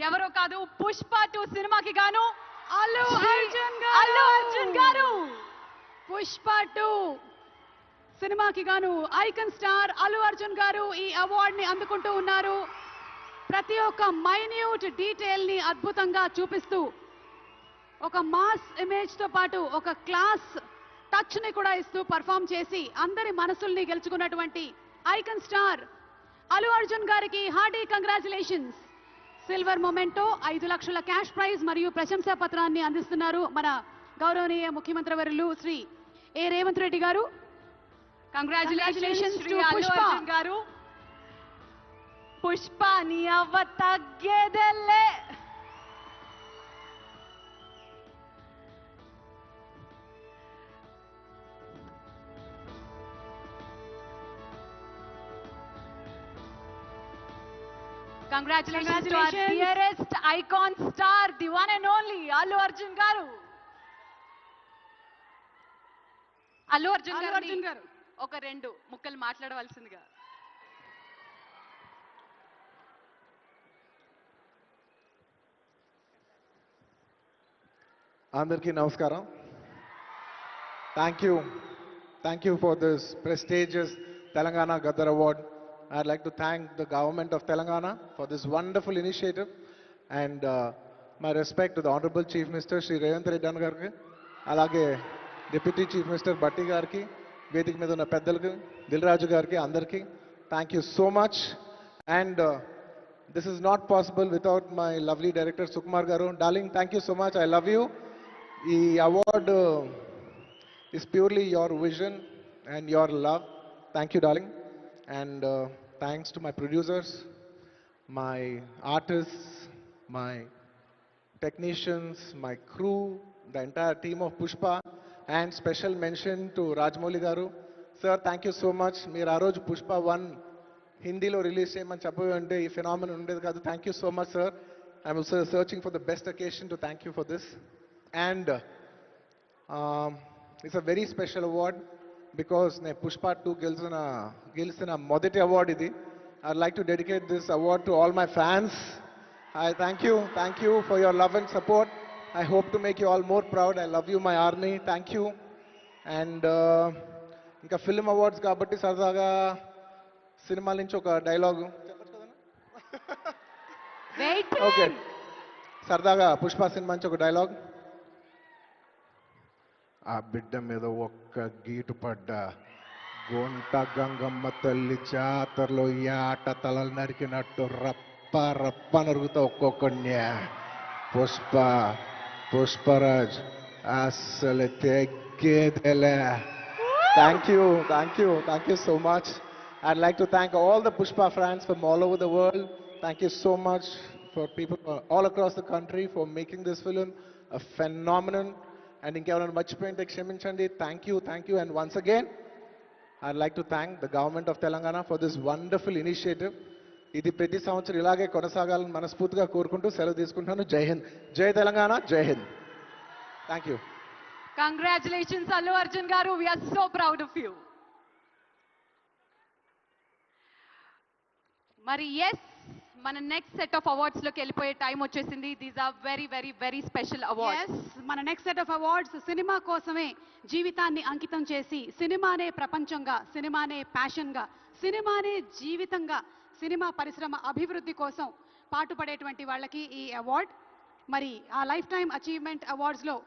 ఎవరో కాదు పుష్ప 2 సినిమాకి గాను అల్లు అర్జున్ గారు పుష్ప 2 సినిమాకి గాను ఐకాన్ స్టార్ అల్లు అర్జున్ గారు ఈ అవార్డ్ ని అందుకుంటూ ఉన్నారు. ప్రతి ఒక్క మైన్యూట్ డీటెయిల్ ని అద్భుతంగా చూపిస్తూ ఒక మాస్ ఇమేజ్ తో పాటు ఒక క్లాస్ టచ్ ని కూడా ఇస్తూ పర్ఫామ్ చేసి అందరి మనసుల్ని గెలుచుకున్నటువంటి ఐకాన్ స్టార్ అల్లు అర్జున్ గారికి హార్డీ కంగ్రాచులేషన్స్. సిల్వర్ మొమెంటో 5 లక్షల క్యాష్ ప్రైజ్ మరియు ప్రశంసా పత్రాన్ని అందిస్తున్నారు మన గౌరవనీయ ముఖ్యమంత్రి వర్యులు శ్రీ ఏ రేవంత్ రెడ్డి గారు. కంగ్రాచులేషన్స్ టు పుష్ప గారు. పుష్ప నీ అవ్వ తగ్గేదెల్లే. Congratulations to our dearest icon star, the one and only Allu Arjun garu. Allu Arjun garu ఒక 2 ముక్కలు మాట్లాడవలసిందిగా. అందరికీ నమస్కారం. Thank you for this prestigious Telangana Gaddar Award. I'd like to thank the government of Telangana for this wonderful initiative, and my respect to the Honorable Chief Minister Shri Revanth Reddy Garki, alage Deputy Chief Minister Batti Garki, Vedik మీద ఉన్న పెద్దలకు, దిల్ రాజు గారికి, అందరికీ thank you so much. And this is not possible without my lovely director Sukumar garu. Darling, thank you so much. I love you. The award is purely your vision and your love. Thank you, darling. And thanks to my producers, my artists, my technicians, my crew, the entire team of Pushpa, and special mention to Rajamouli garu. Sir, thank you so much. Meer aa roju Pushpa 1 Hindi lo release cheyamani cheppante ee phenomenon undedi kaadu. Thank you so much, sir. I'm also searching for the best occasion to thank you for this. And it's a very special award because ne Pushpa 2 గెలిచిన మొదటి award ఇది. I'd like to dedicate this award to all my fans. I thank you for your love and support. I hope to make you all more proud. I love you, my army. Thank you. And ఇంకా film awards కాబట్టి సరదాగా సినిమాల నుంచి ఒక dialogue okay, సరదాగా Pushpa cinema నుంచి ఒక dialogue. ఆ బిడ్డ మీద ఒక్క గీటు పడ్డా గొంట గంగమ్మ తల్లి జాతరలో ఈ ఆట తలలు నరికినట్టు రప్ప రప్ప నరుగుతా ఒక్కొక్కడిని. పుష్పరాజ్ అసలు తెగ్గేదేలే. Thank you so much. I'd like to thank all the Pushpa fans from all over the world. Thank you so much for people all across the country for making this film a phenomenon. And ఇంకెవరైనా మర్చిపోయింటే క్షమించండి. Thank you. And once again, I'd like to thank the government of Telangana for this wonderful initiative. ఇది ప్రతి సంవత్సరం ఇలాగే కొనసాగాలని మనస్ఫూర్తిగా కోరుకుంటూ సెలవు తీసుకుంటాను. జై హింద్, జై తెలంగాణ, జై Hind. Thank you. Congratulations, Allu Arjun garu. We are so proud of you. మరి ఎస్, మన నెక్స్ట్ సెట్ ఆఫ్ అవార్డ్స్ లోకి వెళ్ళిపోయే టైం వచ్చేసింది. These are very very very special awards. మన next set of awards cinema కోసమే జీవితాన్ని అంకితం చేసి సినిమానే ప్రపంచంగా, సినిమానే ప్యాషన్గా, సినిమానే జీవితంగా, సినిమా పరిశ్రమ అభివృద్ధి కోసం పాటుపడేటువంటి వాళ్ళకి ఈ అవార్డ్. మరి ఆ లైఫ్ టైమ్ అచీవ్మెంట్ అవార్డ్స్లో